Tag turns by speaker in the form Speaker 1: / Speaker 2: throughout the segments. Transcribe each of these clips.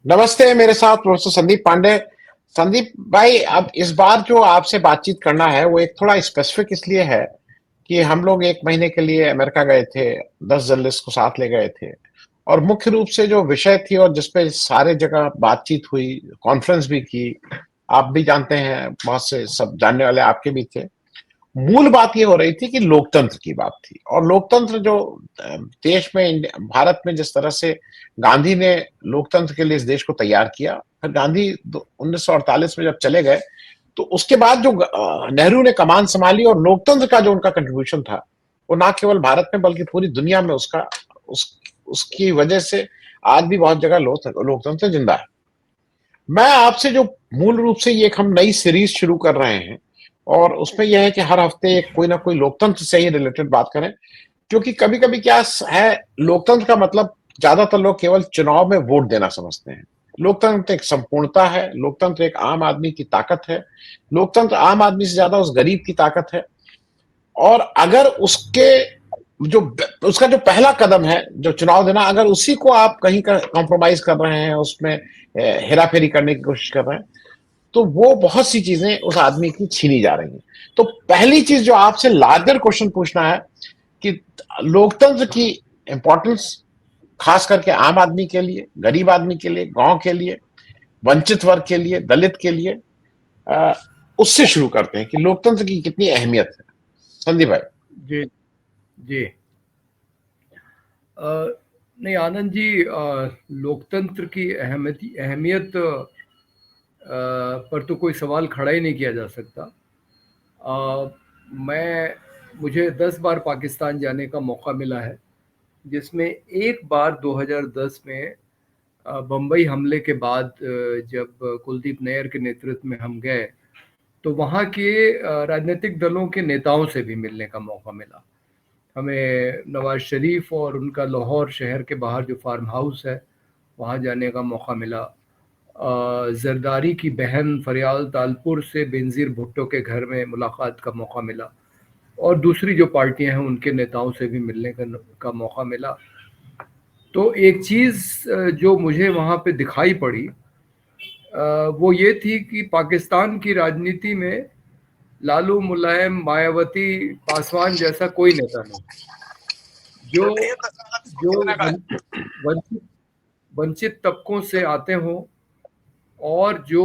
Speaker 1: नमस्ते, मेरे साथ प्रोफेसर संदीप पांडे। संदीप भाई, अब इस बार जो आपसे बातचीत करना है वो एक थोड़ा स्पेसिफिक इसलिए है कि हम लोग 1 महीने के लिए अमेरिका गए थे, 10 जर्नलिस्ट को साथ ले गए थे। और मुख्य रूप से जो विषय थी और जिसपे सारे जगह बातचीत हुई, कॉन्फ्रेंस भी की, आप भी जानते हैं, बहुत से सब जानने वाले आपके भी थे। मूल बात ये हो रही थी कि लोकतंत्र की बात थी। और लोकतंत्र जो देश में, भारत में जिस तरह से गांधी ने लोकतंत्र के लिए इस देश को तैयार किया, फिर गांधी 1948 में जब चले गए तो उसके बाद जो नेहरू ने कमान संभाली और लोकतंत्र का जो उनका कंट्रीब्यूशन था, वो ना केवल भारत में बल्कि पूरी दुनिया में उसकी वजह से आज भी बहुत जगह लोकतंत्र जिंदा है। मैं आपसे जो मूल रूप से ये एक हम नई सीरीज शुरू कर रहे हैं, और उसमें यह है कि हर हफ्ते एक कोई ना कोई लोकतंत्र से ही रिलेटेड बात करें। क्योंकि कभी कभी क्या है, लोकतंत्र का मतलब ज्यादातर लोग केवल चुनाव में वोट देना समझते हैं। लोकतंत्र एक संपूर्णता है, लोकतंत्र एक आम आदमी की ताकत है, लोकतंत्र आम आदमी से ज्यादा उस गरीब की ताकत है। और अगर जो उसका जो पहला कदम है, जो चुनाव देना, अगर उसी को आप कहीं का कॉम्प्रोमाइज कर रहे हैं, उसमें हेराफेरी करने की कोशिश कर रहे हैं, तो वो बहुत सी चीजें उस आदमी की छीनी जा रही हैं। तो पहली चीज जो आपसे लार्जर क्वेश्चन पूछना है कि लोकतंत्र की इंपॉर्टेंस, खास करके आम आदमी के लिए, गरीब आदमी के लिए, गांव के लिए, वंचित वर्ग के लिए, दलित के लिए, अ, उससे शुरू करते हैं कि लोकतंत्र की कितनी अहमियत है। संदीप भाई।
Speaker 2: जी जी। नहीं आनंद जी, लोकतंत्र की अहमियत पर तो कोई सवाल खड़ा ही नहीं किया जा सकता। मैं मुझे 10 बार पाकिस्तान जाने का मौका मिला है, जिसमें एक बार 2010 में बम्बई हमले के बाद जब कुलदीप नैयर के नेतृत्व में हम गए, तो वहाँ के राजनीतिक दलों के नेताओं से भी मिलने का मौका मिला। हमें नवाज शरीफ और उनका लाहौर शहर के बाहर जो फार्म हाउस है, वहाँ जाने का मौका मिला। जरदारी की बहन फरियाल तालपुर से बेनज़ीर भुट्टो के घर में मुलाकात का मौका मिला, और दूसरी जो पार्टियां हैं उनके नेताओं से भी मिलने का मौका मिला। तो एक चीज़ जो मुझे वहाँ पे दिखाई पड़ी, वो ये थी कि पाकिस्तान की राजनीति में लालू, मुलायम, मायावती, पासवान जैसा कोई नेता नहीं जो जो वंचित वंचित तबकों से आते हों, और जो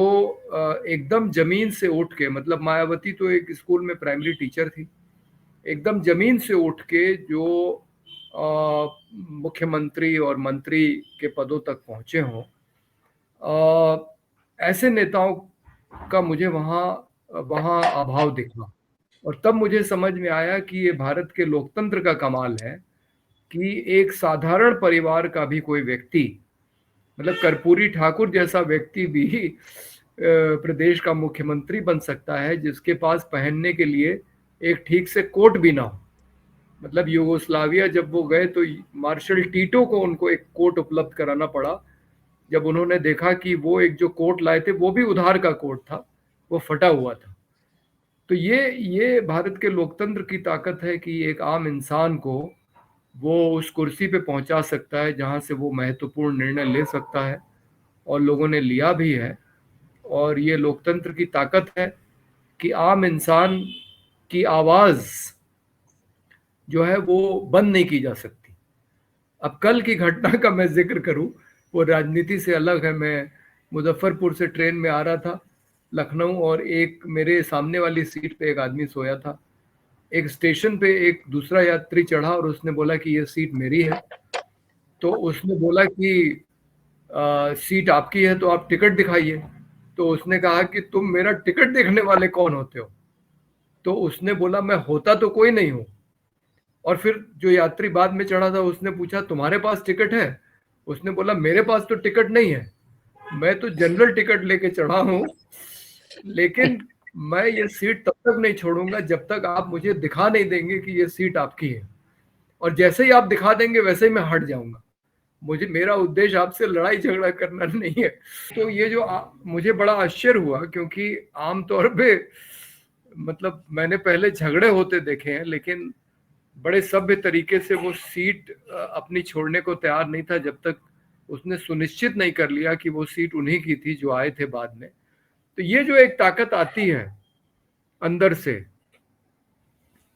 Speaker 2: एकदम जमीन से उठ के, मतलब मायावती तो एक स्कूल में प्राइमरी टीचर थी, एकदम जमीन से उठ के जो मुख्यमंत्री और मंत्री के पदों तक पहुंचे हों, ऐसे नेताओं का मुझे वहाँ वहाँ अभाव दिखा। और तब मुझे समझ में आया कि ये भारत के लोकतंत्र का कमाल है कि एक साधारण परिवार का भी कोई व्यक्ति, मतलब कर्पूरी ठाकुर जैसा व्यक्ति भी प्रदेश का मुख्यमंत्री बन सकता है, जिसके पास पहनने के लिए एक ठीक से कोट भी ना हो। मतलब यूगोस्लाविया जब वो गए तो मार्शल टीटो को उनको एक कोट उपलब्ध कराना पड़ा, जब उन्होंने देखा कि वो एक जो कोट लाए थे वो भी उधार का कोट था, वो फटा हुआ था। तो ये भारत के लोकतंत्र की ताकत है कि एक आम इंसान को वो उस कुर्सी पे पहुंचा सकता है जहां से वो महत्वपूर्ण निर्णय ले सकता है, और लोगों ने लिया भी है। और ये लोकतंत्र की ताकत है कि आम इंसान की आवाज़ जो है वो बंद नहीं की जा सकती। अब कल की घटना का मैं जिक्र करूं, वो राजनीति से अलग है। मैं मुजफ्फरपुर से ट्रेन में आ रहा था लखनऊ, और एक मेरे सामने वाली सीट पे एक आदमी सोया था। एक स्टेशन पे एक दूसरा यात्री चढ़ा और उसने बोला कि ये सीट मेरी है। तो उसने बोला कि सीट आपकी है तो आप टिकट दिखाइए। तो उसने कहा कि तुम मेरा टिकट देखने वाले कौन होते हो? तो उसने बोला मैं होता तो कोई नहीं हूँ। और फिर जो यात्री बाद में चढ़ा था उसने पूछा तुम्हारे पास टिकट है? उसने बोला मेरे पास तो टिकट नहीं है, मैं तो जनरल टिकट लेके चढ़ा हूँ, लेकिन मैं ये सीट तब तक नहीं छोड़ूंगा जब तक आप मुझे दिखा नहीं देंगे कि ये सीट आपकी है। और जैसे ही आप दिखा देंगे वैसे ही मैं हट जाऊंगा। मेरा उद्देश्य आपसे लड़ाई झगड़ा करना नहीं है। तो ये जो मुझे बड़ा आश्चर्य हुआ, क्योंकि आमतौर पे मतलब मैंने पहले झगड़े होते देखे हैं, लेकिन बड़े सभ्य तरीके से वो सीट अपनी छोड़ने को तैयार नहीं था जब तक उसने सुनिश्चित नहीं कर लिया कि वो सीट उन्हीं की थी जो आए थे बाद में। तो ये जो एक ताकत आती है अंदर से,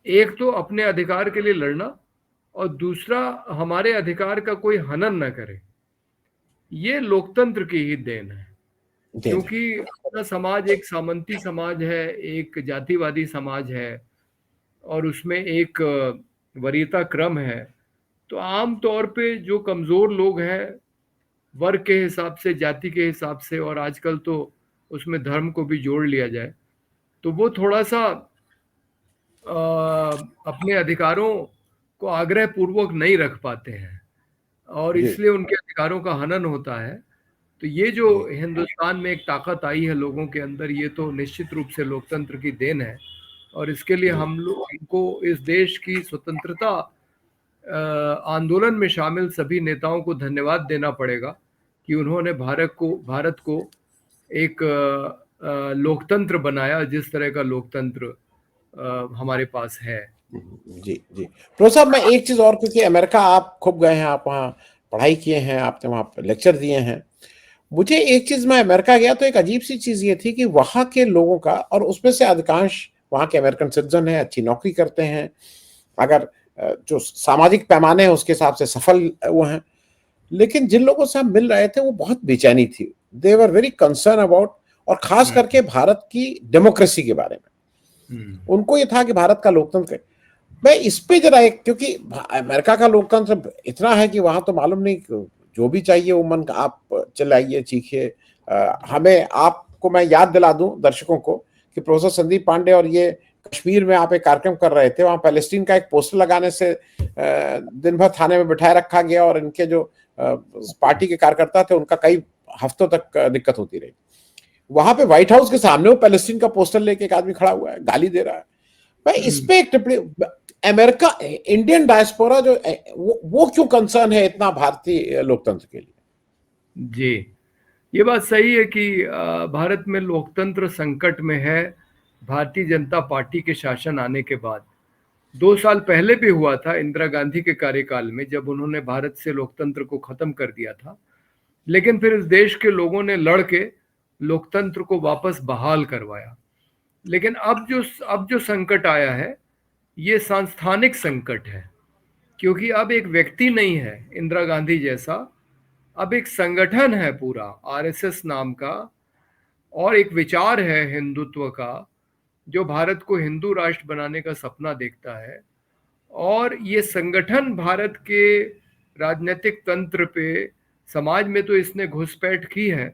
Speaker 2: एक तो अपने अधिकार के लिए लड़ना और दूसरा हमारे अधिकार का कोई हनन न करे, ये लोकतंत्र की ही देन है।
Speaker 1: देन है।
Speaker 2: क्योंकि अपना समाज एक सामंती समाज है, एक जातिवादी समाज है और उसमें एक वरीयता क्रम है। तो आम तौर पे जो कमजोर लोग हैं वर्ग के हिसाब से, जाति के हिसाब से, और आजकल तो उसमें धर्म को भी जोड़ लिया जाए, तो वो थोड़ा सा अपने अधिकारों को आग्रह पूर्वक नहीं रख पाते हैं और
Speaker 1: जी
Speaker 2: इसलिए उनके अधिकारों का हनन होता है। तो ये जो
Speaker 1: जी
Speaker 2: हिंदुस्तान में एक ताकत आई है लोगों के अंदर, ये तो निश्चित रूप से लोकतंत्र की देन है और इसके लिए
Speaker 1: जी
Speaker 2: हम लोग हमको इस देश की स्वतंत्रता आंदोलन में शामिल सभी नेताओं को धन्यवाद देना पड़ेगा कि उन्होंने भारत को एक लोकतंत्र बनाया, जिस तरह का लोकतंत्र हमारे पास है।
Speaker 1: जी जी। प्रोफेसर साहब, मैं एक चीज और, क्योंकि अमेरिका आप खूब गए हैं, आप वहाँ पढ़ाई किए हैं, आपने वहाँ लेक्चर दिए हैं, मुझे एक चीज, मैं अमेरिका गया तो एक अजीब सी चीज ये थी कि वहाँ के लोगों का, और उसमें से अधिकांश वहाँ के अमेरिकन सिटीजन हैं, अच्छी नौकरी करते हैं, अगर जो सामाजिक पैमाने हैं उसके हिसाब से सफल वो हैं, लेकिन जिन लोगों से हम मिल रहे थे वो बहुत बेचैनी थी। दे वर वेरी कंसर्न अबाउट, और खास करके भारत की डेमोक्रेसी के बारे में। उनको ये था कि भारत का लोकतंत्र, मैं इस पे जरा एक, क्योंकि अमेरिका का लोकतंत्र इतना है कि वहां तो मालूम नहीं, जो भी चाहिए वो मन आप चिल्लाइए चीखिए। हमें, आपको मैं याद दिला दूं दर्शकों को कि प्रोफेसर संदीप पांडे और ये कश्मीर में आप एक कार्यक्रम कर रहे थे, वहां पैलेस्टीन का एक पोस्टर लगाने से दिन भर थाने में बिठाए रखा गया और इनके जो पार्टी के कार्यकर्ता थे उनका कई हफ्तों तक दिक्कत होती रही। वहां पे व्हाइट हाउस के सामने वो पैलेस्टीन का पोस्टर लेके एक आदमी खड़ा हुआ है, गाली दे रहा है। मैं इस पे एक टिप्पणी, अमेरिका, इंडियन डायस्पोरा जो वो क्यों कंसर्न है इतना भारतीय लोकतंत्र के लिए?
Speaker 2: जी, ये बात सही है कि भारत में लोकतंत्र संकट में है भारतीय जनता पार्टी के शासन आने के बाद। 2 साल पहले भी हुआ था इंदिरा गांधी के कार्यकाल में, जब उन्होंने भारत से लोकतंत्र को खत्म कर दिया था, लेकिन फिर इस देश के लोगों ने लड़ के लोकतंत्र को वापस बहाल करवाया। लेकिन अब जो संकट आया है ये सांस्थानिक संकट है, क्योंकि अब एक व्यक्ति नहीं है इंदिरा गांधी जैसा, अब एक संगठन है पूरा आरएसएस नाम का, और एक विचार है हिंदुत्व का जो भारत को हिंदू राष्ट्र बनाने का सपना देखता है। और ये संगठन भारत के राजनीतिक तंत्र पे, समाज में तो इसने घुसपैठ की है,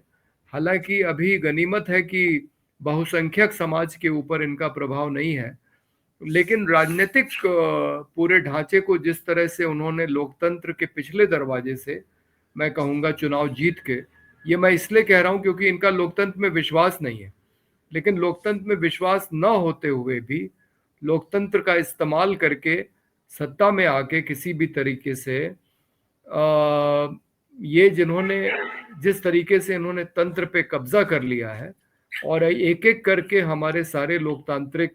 Speaker 2: हालांकि अभी गनीमत है कि बहुसंख्यक समाज के ऊपर इनका प्रभाव नहीं है, लेकिन राजनीतिक पूरे ढांचे को जिस तरह से उन्होंने लोकतंत्र के पिछले दरवाजे से, मैं कहूँगा चुनाव जीत के, ये मैं इसलिए कह रहा हूँ क्योंकि इनका लोकतंत्र में विश्वास नहीं है, लेकिन लोकतंत्र में विश्वास न होते हुए भी लोकतंत्र का इस्तेमाल करके सत्ता में आके किसी भी तरीके से ये जिस तरीके से इन्होंने तंत्र पे कब्जा कर लिया है और एक एक करके हमारे सारे लोकतांत्रिक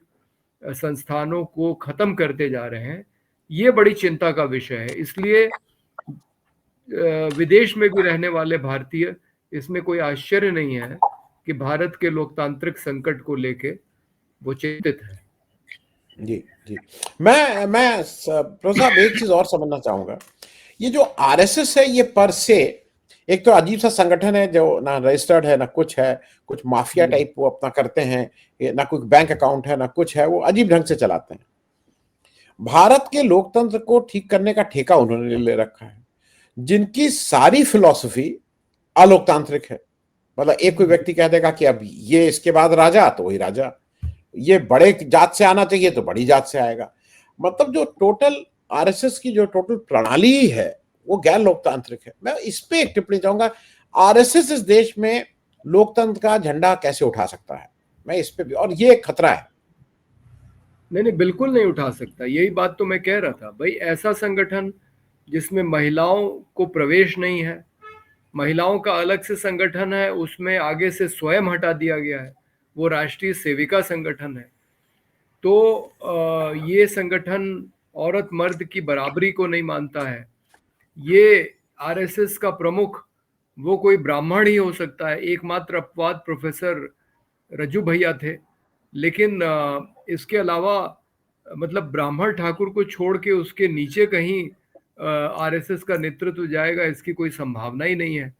Speaker 2: संस्थानों को खत्म करते जा रहे हैं, ये बड़ी चिंता का विषय है। इसलिए विदेश में भी रहने वाले भारतीय, इसमें कोई आश्चर्य नहीं है कि भारत के लोकतांत्रिक संकट को लेके वो चिंतित है।
Speaker 1: जी जी। मैं प्रोफेसर साहब एक चीज और समझना चाहूंगा, ये जो आरएसएस है ये पर से एक तो अजीब सा संगठन है, जो ना रजिस्टर्ड है ना कुछ है, कुछ माफिया टाइप वो अपना करते हैं, ना कोई बैंक अकाउंट है ना कुछ है, वो अजीब ढंग से चलाते हैं। भारत के लोकतंत्र को ठीक करने का ठेका उन्होंने ले रखा है, जिनकी सारी फिलॉसफी अलोकतांत्रिक है। मतलब एक कोई व्यक्ति कह देगा कि अब ये इसके बाद राजा, तो वही राजा, ये बड़े जात से आना चाहिए तो बड़ी जात से आएगा। मतलब जो टोटल आरएसएस की जो टोटल प्रणाली है वो गैर लोकतांत्रिक है। मैं इस पे एक टिप्पणी चाहूंगा, आरएसएस इस देश में लोकतंत्र का झंडा कैसे उठा सकता है? मैं इस पे भी, और ये एक खतरा है।
Speaker 2: नहीं, बिल्कुल नहीं उठा सकता। यही बात तो मैं कह रहा था भाई, ऐसा संगठन जिसमें महिलाओं को प्रवेश नहीं है, महिलाओं का अलग से संगठन है, उसमें आगे से स्वयं हटा दिया गया है, वो राष्ट्रीय सेविका संगठन है। तो ये संगठन औरत मर्द की बराबरी को नहीं मानता है। ये आरएसएस का प्रमुख वो कोई ब्राह्मण ही हो सकता है। एकमात्र अपवाद प्रोफेसर रज्जू भैया थे, लेकिन इसके अलावा मतलब ब्राह्मण ठाकुर को छोड़ के उसके नीचे कहीं आरएसएस का नेतृत्व जाएगा, इसकी कोई संभावना ही नहीं है।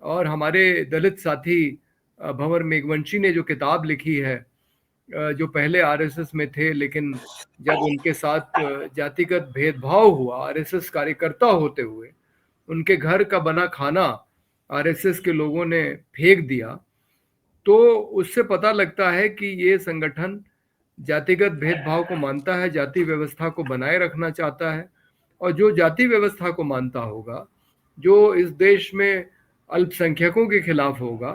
Speaker 2: और हमारे दलित साथी भंवर मेघवंशी ने जो किताब लिखी है, जो पहले आरएसएस में थे, लेकिन जब उनके साथ जातिगत भेदभाव हुआ आरएसएस कार्यकर्ता होते हुए, उनके घर का बना खाना आरएसएस के लोगों ने फेंक दिया, तो उससे पता लगता है कि ये संगठन जातिगत भेदभाव को मानता है, जाति व्यवस्था को बनाए रखना चाहता है। और जो जाति व्यवस्था को मानता होगा, जो इस देश में अल्पसंख्यकों के खिलाफ होगा,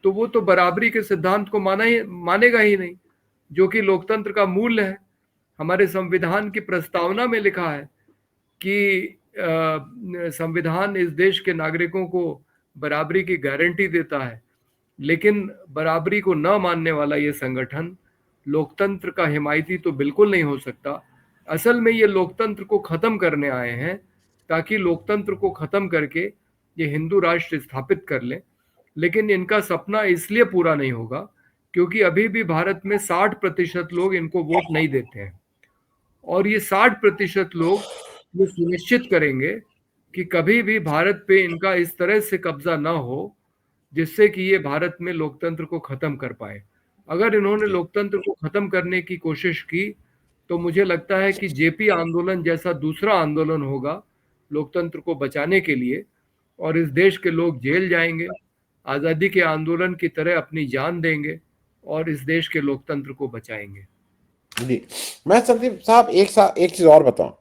Speaker 2: तो वो तो बराबरी के सिद्धांत को मानेगा ही नहीं, जो कि लोकतंत्र का मूल है। हमारे संविधान की प्रस्तावना में लिखा है कि संविधान इस देश के नागरिकों को बराबरी की गारंटी देता है, लेकिन बराबरी को न मानने वाला ये संगठन लोकतंत्र का हिमायती तो बिल्कुल नहीं हो सकता। असल में ये लोकतंत्र को खत्म करने आए हैं, ताकि लोकतंत्र को खत्म करके ये हिंदू राष्ट्र स्थापित कर लें। लेकिन इनका सपना इसलिए पूरा नहीं होगा क्योंकि अभी भी भारत में 60% लोग इनको वोट नहीं देते हैं, और ये 60% लोग ये सुनिश्चित करेंगे कि कभी भी भारत पे इनका इस तरह से कब्जा ना हो जिससे कि ये भारत में लोकतंत्र को खत्म कर पाए। अगर इन्होंने लोकतंत्र को खत्म करने की कोशिश की, तो मुझे लगता है कि जेपी आंदोलन जैसा दूसरा आंदोलन होगा लोकतंत्र को बचाने के लिए, और इस देश के लोग जेल जाएंगे, आज़ादी के आंदोलन की तरह अपनी जान देंगे और इस देश के लोकतंत्र को बचाएंगे।
Speaker 1: जी, मैं संदीप साहब एक चीज और बताऊं।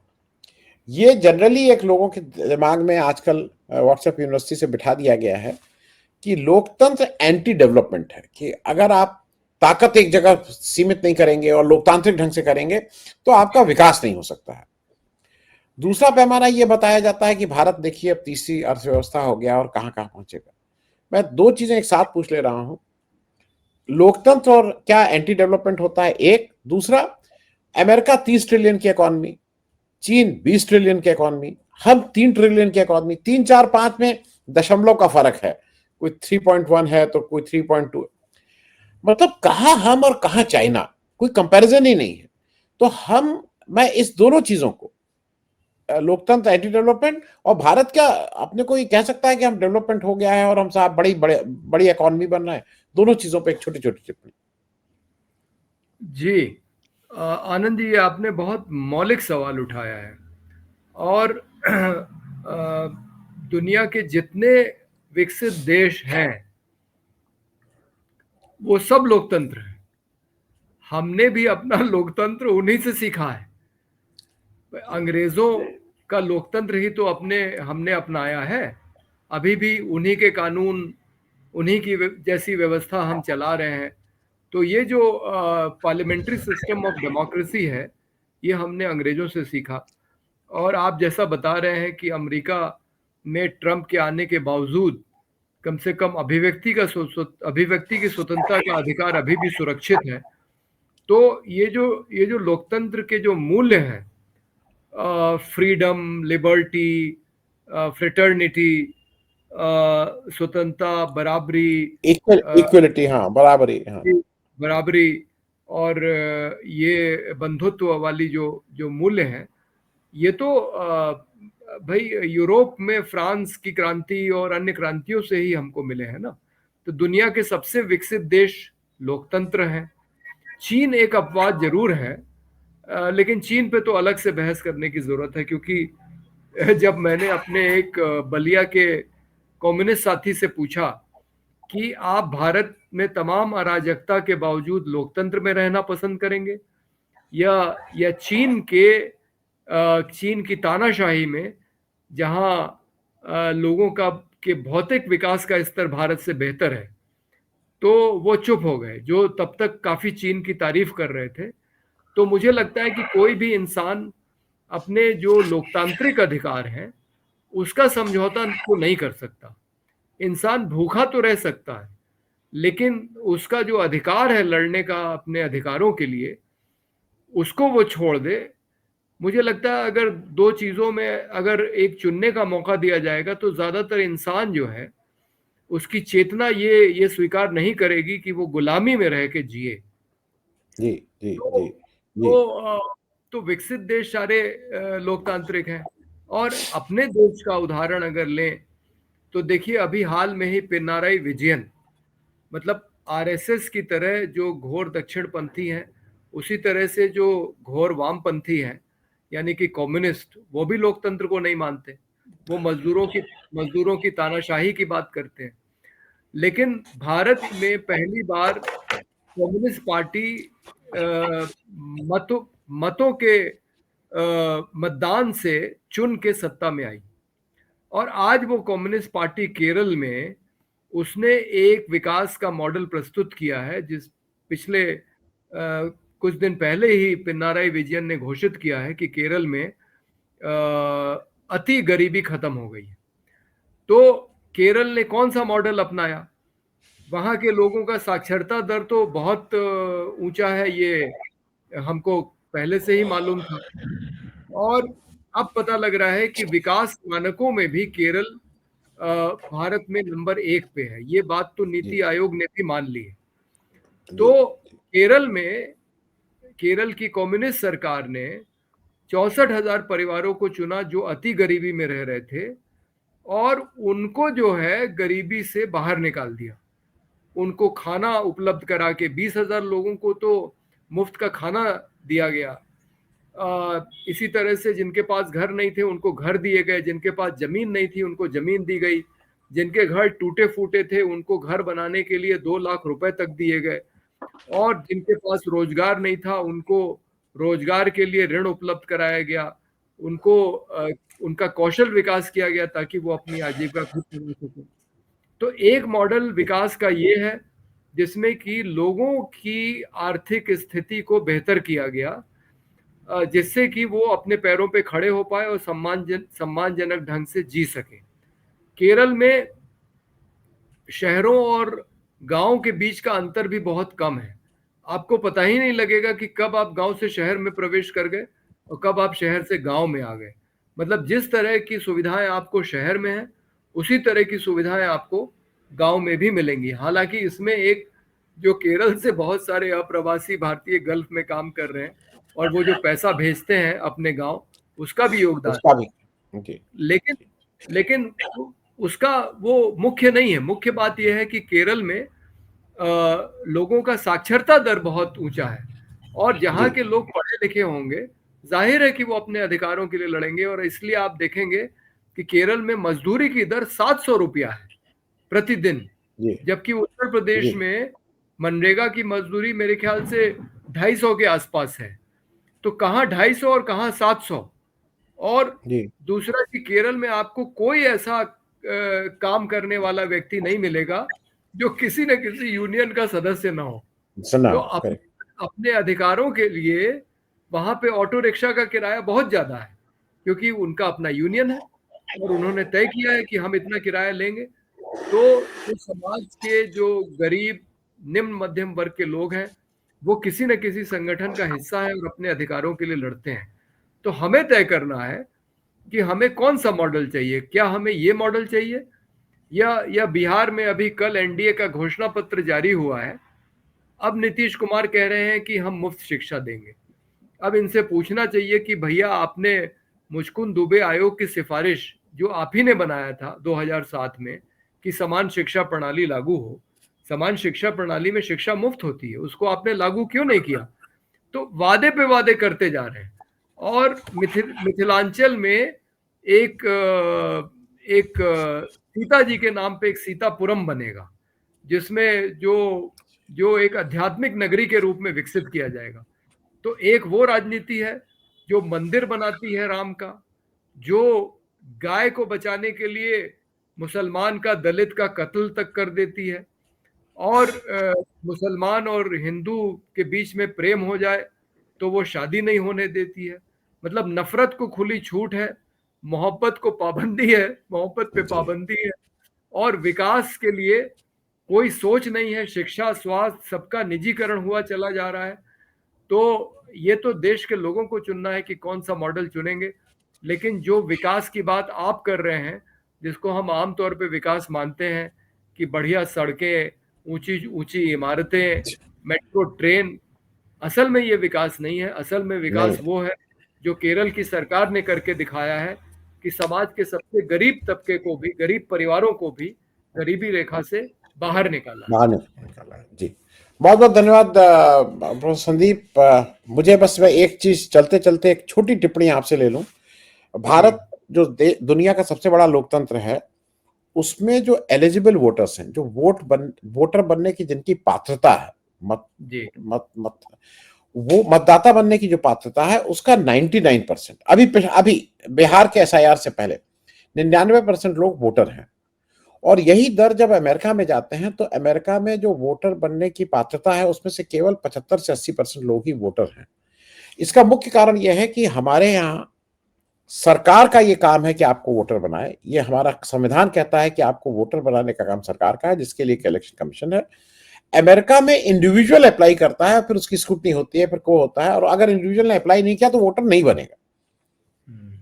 Speaker 1: ये जनरली एक लोगों के दिमाग में आजकल व्हाट्सएप यूनिवर्सिटी से बिठा दिया गया है कि लोकतंत्र एंटी डेवलपमेंट है, कि अगर आप ताकत एक जगह सीमित नहीं करेंगे और लोकतांत्रिक ढंग से करेंगे तो आपका विकास नहीं हो सकता है। दूसरा पैमाना यह बताया जाता है कि भारत देखिए अब तीसरी अर्थव्यवस्था हो गया और कहां कहां पहुंचेगा। मैं दो चीजें एक साथ पूछ ले रहा हूं, लोकतंत्र और क्या एंटी डेवलपमेंट होता है, एक। दूसरा, अमेरिका 30 ट्रिलियन की इकोनॉमी, चीन 20 ट्रिलियन की इकोनॉमी, हम 3 ट्रिलियन की इकोनॉमी, 3 4 5 में दशमलव का फर्क है, कोई 3.1 है तो कोई 3.2। मतलब कहां हम और कहां चाइना, कोई कंपैरिजन ही नहीं है। तो मैं इस दोनों चीजों को, लोकतंत्र एंटी डेवलपमेंट और भारत, क्या अपने को ये कह सकता है कि हम डेवलपमेंट हो गया है और हम साहब बड़ी इकोनॉमी बन रहा है? दोनों चीजों पे एक छोटी छोटी टिप्पणी।
Speaker 2: जी, आनंद जी, आपने बहुत मौलिक सवाल उठाया है। और दुनिया के जितने विकसित देश हैं वो सब लोकतंत्र हैं। हमने भी अपना लोकतंत्र उन्हीं से सीखा है। अंग्रेजों का लोकतंत्र ही तो हमने अपनाया है। अभी भी उन्हीं के कानून, उन्हीं की जैसी व्यवस्था हम चला रहे हैं। तो ये जो पार्लियामेंट्री सिस्टम ऑफ डेमोक्रेसी है, ये हमने अंग्रेजों से सीखा। और आप जैसा बता रहे हैं कि अमेरिका में ट्रंप के आने के बावजूद कम से कम अभिव्यक्ति की स्वतंत्रता का अधिकार अभी भी सुरक्षित है। तो ये जो लोकतंत्र के जो मूल्य हैं, फ्रीडम, लिबर्टी, फ्रेटर्निटी, स्वतंत्रता, बराबरी,
Speaker 1: इक्वलिटी, हाँ, बराबरी, हाँ,
Speaker 2: बराबरी, और ये बंधुत्व वाली जो जो मूल्य हैं, ये तो भाई यूरोप में फ्रांस की क्रांति और अन्य क्रांतियों से ही हमको मिले हैं ना। तो दुनिया के सबसे विकसित देश लोकतंत्र हैं। चीन एक अपवाद जरूर है, लेकिन चीन पे तो अलग से बहस करने की जरूरत है, क्योंकि जब मैंने अपने एक बलिया के कम्युनिस्ट साथी से पूछा कि आप भारत में तमाम अराजकता के बावजूद लोकतंत्र में रहना पसंद करेंगे या चीन की तानाशाही में, जहां लोगों का के भौतिक विकास का स्तर भारत से बेहतर है, तो वो चुप हो गए, जो तब तक काफी चीन की तारीफ कर रहे थे। तो मुझे लगता है कि कोई भी इंसान अपने जो लोकतांत्रिक अधिकार हैं उसका समझौता तो नहीं कर सकता। इंसान भूखा तो रह सकता है, लेकिन उसका जो अधिकार है लड़ने का अपने अधिकारों के लिए, उसको वो छोड़ दे। मुझे लगता है अगर दो चीजों में अगर एक चुनने का मौका दिया जाएगा तो ज्यादातर इंसान जो है उसकी चेतना ये स्वीकार नहीं करेगी कि वो गुलामी में रह के जिए।
Speaker 1: जी जी
Speaker 2: तो
Speaker 1: जी जी
Speaker 2: तो तो विकसित देश सारे लोकतांत्रिक हैं। और अपने देश का उदाहरण अगर लें तो देखिए, अभी हाल में ही पिनाराई विजयन, मतलब आरएसएस की तरह जो घोर दक्षिणपंथी हैं, उसी तरह से जो घोर वामपंथी हैं, यानी कि कम्युनिस्ट, वो भी लोकतंत्र को नहीं मानते। वो मजदूरों की तानाशाही की बात करते हैं। लेकिन भारत में पहली बार कम्युनिस्ट पार्टी मतों मतों के मतदान से चुन के सत्ता में आई। और आज वो कम्युनिस्ट पार्टी केरल में उसने एक विकास का मॉडल प्रस्तुत किया है, जिस पिछले कुछ दिन पहले ही पिनाराई विजयन ने घोषित किया है कि केरल में अति गरीबी खत्म हो गई है। तो केरल ने कौन सा मॉडल अपनाया? वहाँ के लोगों का साक्षरता दर तो बहुत ऊंचा है, ये हमको पहले से ही मालूम था। और अब पता लग रहा है कि विकास मानकों में भी केरल भारत में नंबर 1 पे है। ये बात तो नीति
Speaker 1: जी
Speaker 2: आयोग ने भी मान ली है।
Speaker 1: जी
Speaker 2: तो केरल की कम्युनिस्ट सरकार ने 64,000 परिवारों को चुना जो अति गरीबी में रह रहे थे, और उनको जो है गरीबी से बाहर निकाल दिया। उनको खाना उपलब्ध करा के 20,000 लोगों को तो मुफ्त का खाना दिया गया। इसी तरह से जिनके पास घर नहीं थे उनको घर दिए गए, जिनके पास जमीन नहीं थी उनको जमीन दी गई, जिनके घर टूटे फूटे थे उनको घर बनाने के लिए 2 लाख रुपए तक दिए गए, और जिनके पास रोजगार नहीं था उनको रोजगार के लिए ऋण उपलब्ध कराया गया। उनको उनका कौशल विकास किया गया ताकि वो अपनी आजीविका खुद चला सके। तो एक मॉडल विकास का ये है जिसमें कि लोगों की आर्थिक स्थिति को बेहतर किया गया, जिससे कि वो अपने पैरों पे खड़े हो पाए और सम्मानजनक ढंग से जी सके। केरल में शहरों और गांव के बीच का अंतर भी बहुत कम है। आपको पता ही नहीं लगेगा कि कब आप गांव से शहर में प्रवेश कर गए और कब आप शहर से गांव में आ गए। मतलब जिस तरह की सुविधाएं आपको शहर में हैं, उसी तरह की सुविधाएं आपको गांव में भी मिलेंगी। हालांकि इसमें एक, जो केरल से बहुत सारे अप्रवासी भारतीय गल्फ में काम कर रहे हैं और वो जो पैसा भेजते हैं अपने गांव, उसका भी योगदान
Speaker 1: उसका
Speaker 2: है।
Speaker 1: भी जी
Speaker 2: लेकिन लेकिन उसका वो मुख्य नहीं है। मुख्य बात यह है कि केरल में लोगों का साक्षरता दर बहुत ऊंचा है, और जहाँ
Speaker 1: जी
Speaker 2: के लोग पढ़े लिखे होंगे, जाहिर है कि वो अपने अधिकारों के लिए लड़ेंगे। और इसलिए आप देखेंगे कि केरल में मजदूरी की दर 700 रुपया है प्रतिदिन,
Speaker 1: जी
Speaker 2: जबकि उत्तर प्रदेश
Speaker 1: जी
Speaker 2: में मनरेगा की मजदूरी मेरे ख्याल से 250 के आसपास है। तो कहाँ 250 और कहाँ 700। और
Speaker 1: जी
Speaker 2: दूसरा कि केरल में आपको कोई ऐसा काम करने वाला व्यक्ति नहीं मिलेगा जो किसी न किसी यूनियन का सदस्य ना हो।
Speaker 1: सुना
Speaker 2: तो
Speaker 1: करेक्ट
Speaker 2: अपने अधिकारों के लिए वहां पे ऑटो रिक्शा का किराया बहुत ज्यादा है, क्योंकि उनका अपना यूनियन है और उन्होंने तय किया है कि हम इतना किराया लेंगे। तो उस समाज के जो गरीब निम्न मध्यम वर्ग के लोग हैं, वो किसी न किसी संगठन का हिस्सा है और अपने अधिकारों के लिए लड़ते हैं। तो हमें तय करना है कि हमें कौन सा मॉडल चाहिए। क्या हमें ये मॉडल चाहिए, या बिहार में अभी कल एनडीए का घोषणा पत्र जारी हुआ है। अब नीतीश कुमार कह रहे हैं कि हम मुफ्त शिक्षा देंगे। अब इनसे पूछना चाहिए कि भैया, आपने मुचकुंद दुबे आयोग की सिफारिश जो आप ही ने बनाया था 2007 में कि समान शिक्षा प्रणाली लागू हो, समान शिक्षा प्रणाली में शिक्षा मुफ्त होती है, उसको आपने लागू क्यों नहीं किया? तो वादे पे वादे करते जा रहे हैं। और मिथिलांचल में एक सीता जी के नाम पे एक सीतापुरम बनेगा, जिसमें जो जो एक आध्यात्मिक नगरी के रूप में विकसित किया जाएगा। तो एक वो राजनीति है जो मंदिर बनाती है राम का, जो गाय को बचाने के लिए मुसलमान का दलित का कत्ल तक कर देती है, और मुसलमान और हिंदू के बीच में प्रेम हो जाए तो वो शादी नहीं होने देती है। मतलब नफरत को खुली छूट है, मोहब्बत को पाबंदी है, मोहब्बत पे
Speaker 1: जी
Speaker 2: पाबंदी है, और विकास के लिए कोई सोच नहीं है। शिक्षा, स्वास्थ्य, सबका निजीकरण हुआ चला जा रहा है। तो ये तो देश के लोगों को चुनना है कि कौन सा मॉडल चुनेंगे। लेकिन जो विकास की बात आप कर रहे हैं, जिसको हम आमतौर पे विकास मानते हैं कि बढ़िया सड़कें, ऊंची ऊंची इमारतें, मेट्रो ट्रेन, असल में ये विकास नहीं है। असल में
Speaker 1: नहीं,
Speaker 2: विकास वो है जो केरल की सरकार ने करके दिखाया है कि समाज के सबसे गरीब तबके को भी, गरीब परिवारों को भी गरीबी रेखा से बाहर निकाला है।
Speaker 1: बाहर निकाला है जी। बहुत बहुत धन्यवाद प्रोफेसर संदीप। मुझे बस मैं एक चीज चलते चलते एक छोटी टिप्पणी आपसे ले लूं।
Speaker 2: जी
Speaker 1: भारत जो दुनिया का सबसे बड़ा लोकतंत्र है, उसमें जो एलिजिबल वोटर्स हैं, जो वोटर बनने की जिनकी पात्रता है, मत
Speaker 2: जी
Speaker 1: मत मत वो मतदाता बनने की जो पात्रता है, उसका 99% अभी बिहार के एसआईआर से पहले 99% लोग वोटर हैं। और यही दर जब अमेरिका में जाते हैं तो अमेरिका में जो वोटर बनने की पात्रता है, उसमें से केवल 75 से 80% लोग ही वोटर हैं। इसका मुख्य कारण यह है कि हमारे यहाँ सरकार का ये काम है कि आपको वोटर बनाए। ये हमारा संविधान कहता है कि आपको वोटर बनाने का काम सरकार का है, जिसके लिए एक इलेक्शन कमीशन है। अमेरिका में इंडिविजुअल अप्लाई करता है, फिर उसकी स्क्रूटनी होती है, फिर को होता है, और अगर इंडिविजुअल ने अप्लाई नहीं किया तो वोटर नहीं बनेगा।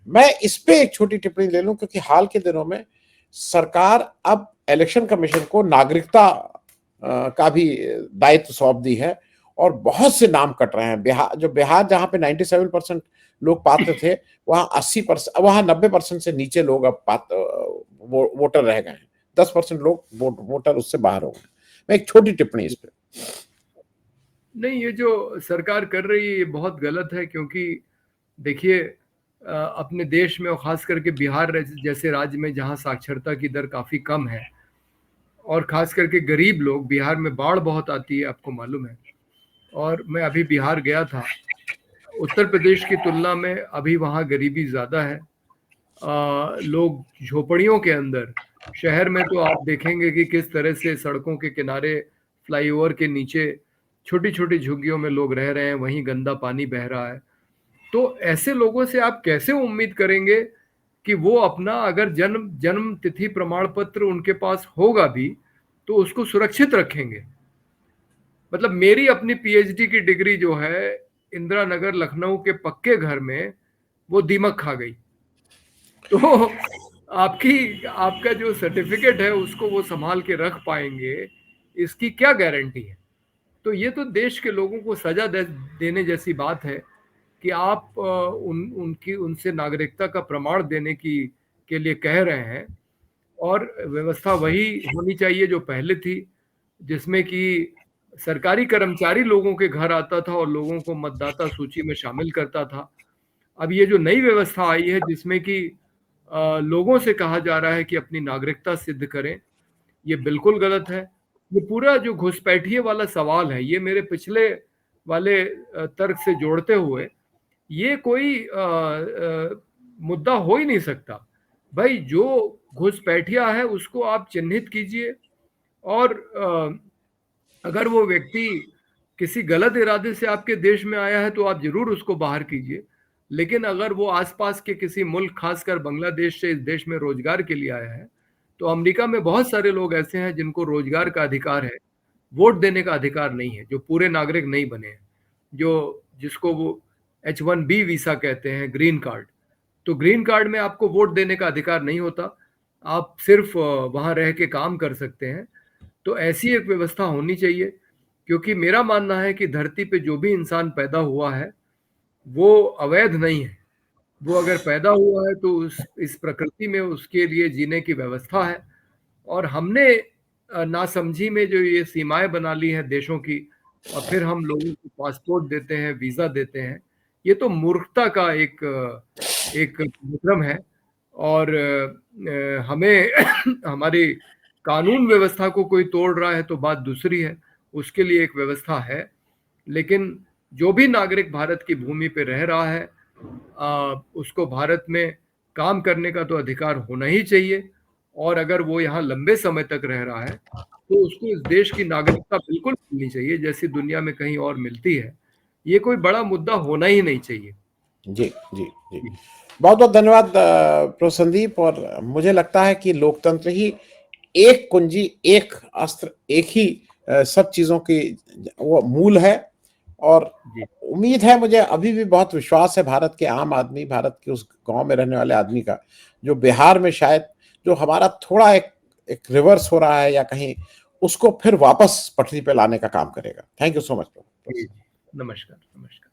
Speaker 1: मैं इस पे एक छोटी टिप्पणी ले लूं, क्योंकि हाल के दिनों में सरकार अब इलेक्शन कमीशन को नागरिकता का भी दायित्व सौंप दी है, और बहुत से नाम कट रहे हैं। बिहार जहां पे 97% लोग पात्र थे, वहां 80%, वहां 90% से नीचे लोग अब वोटर रह गए हैं। 10% लोग वोटर उससे बाहर हो गए। मैं एक छोटी टिप्पणी इस पे।
Speaker 2: नहीं, ये जो सरकार कर रही है ये बहुत गलत है, क्योंकि देखिए अपने देश में और खास करके बिहार जैसे राज्य में जहाँ साक्षरता की दर काफ़ी कम है, और खास करके गरीब लोग, बिहार में बाढ़ बहुत आती है, आपको मालूम है। और मैं अभी बिहार गया था, उत्तर प्रदेश की तुलना में अभी वहाँ गरीबी ज़्यादा है। लोग झोपड़ियों के अंदर, शहर में तो आप देखेंगे कि किस तरह से सड़कों के किनारे, फ्लाईओवर के नीचे छोटी छोटी झुग्गियों में लोग रह रहे हैं, वहीं गंदा पानी बह रहा है। तो ऐसे लोगों से आप कैसे उम्मीद करेंगे कि वो अपना, अगर जन्म जन्म तिथि प्रमाण पत्र उनके पास होगा भी, तो उसको सुरक्षित रखेंगे? मतलब मेरी अपनी पीएचडी की डिग्री जो है, इंदिरा नगर लखनऊ के पक्के घर में वो दीमक खा गई। तो आपका जो सर्टिफिकेट है उसको वो संभाल के रख पाएंगे, इसकी क्या गारंटी है? तो ये तो देश के लोगों को सजा देने जैसी बात है कि आप उनकी उनसे नागरिकता का प्रमाण देने की के लिए कह रहे हैं, और व्यवस्था वही होनी चाहिए जो पहले थी, जिसमें कि सरकारी कर्मचारी लोगों के घर आता था और लोगों को मतदाता सूची में शामिल करता था। अब ये जो नई व्यवस्था आई है जिसमें कि लोगों से कहा जा रहा है कि अपनी नागरिकता सिद्ध करें, ये बिल्कुल गलत है। ये पूरा जो घुसपैठिए वाला सवाल है, ये मेरे पिछले वाले तर्क से जोड़ते हुए, ये कोई मुद्दा हो ही नहीं सकता। भाई जो घुसपैठिया है उसको आप चिन्हित कीजिए, और अगर वो व्यक्ति किसी गलत इरादे से आपके देश में आया है तो आप जरूर उसको बाहर कीजिए। लेकिन अगर वो आसपास के किसी मुल्क, खासकर बांग्लादेश से इस देश में रोजगार के लिए आया है, तो अमेरिका में बहुत सारे लोग ऐसे हैं जिनको रोजगार का अधिकार है, वोट देने का अधिकार नहीं है, जो पूरे नागरिक नहीं बने हैं, जो जिसको वो H1B वीसा कहते हैं, ग्रीन कार्ड। तो ग्रीन कार्ड में आपको वोट देने का अधिकार नहीं होता, आप सिर्फ वहां रह के काम कर सकते हैं। तो ऐसी एक व्यवस्था होनी चाहिए, क्योंकि मेरा मानना है कि धरती पे जो भी इंसान पैदा हुआ है वो अवैध नहीं है। वो अगर पैदा हुआ है तो इस प्रकृति में उसके लिए जीने की व्यवस्था है। और हमने नासमझी में जो ये सीमाएं बना ली हैं देशों की, और फिर हम लोगों को पासपोर्ट देते हैं, वीज़ा देते हैं, ये तो मूर्खता का एक विक्रम है। और हमें हमारी कानून व्यवस्था को कोई तोड़ रहा है तो बात दूसरी है, उसके लिए एक व्यवस्था है। लेकिन जो भी नागरिक भारत की भूमि पे रह रहा है, उसको भारत में काम करने का तो अधिकार होना ही चाहिए। और अगर वो यहाँ लंबे समय तक रह रहा है तो उसको इस देश की नागरिकता बिल्कुल मिलनी चाहिए, जैसी दुनिया में कहीं और मिलती है। ये कोई बड़ा मुद्दा होना ही नहीं चाहिए।
Speaker 1: जी जी जी, बहुत बहुत धन्यवाद प्रोफेसर संदीप। और मुझे लगता है कि लोकतंत्र ही एक कुंजी, एक अस्त्र, एक ही सब चीजों की वो मूल है। और
Speaker 2: जी
Speaker 1: उम्मीद है, मुझे अभी भी बहुत विश्वास है भारत के आम आदमी, भारत के उस गांव में रहने वाले आदमी का, जो बिहार में शायद, जो हमारा थोड़ा एक एक रिवर्स हो रहा है या कहीं उसको फिर वापस पटरी पे लाने का काम करेगा। Thank you so much.
Speaker 2: जी, नमस्कार, नमस्कार।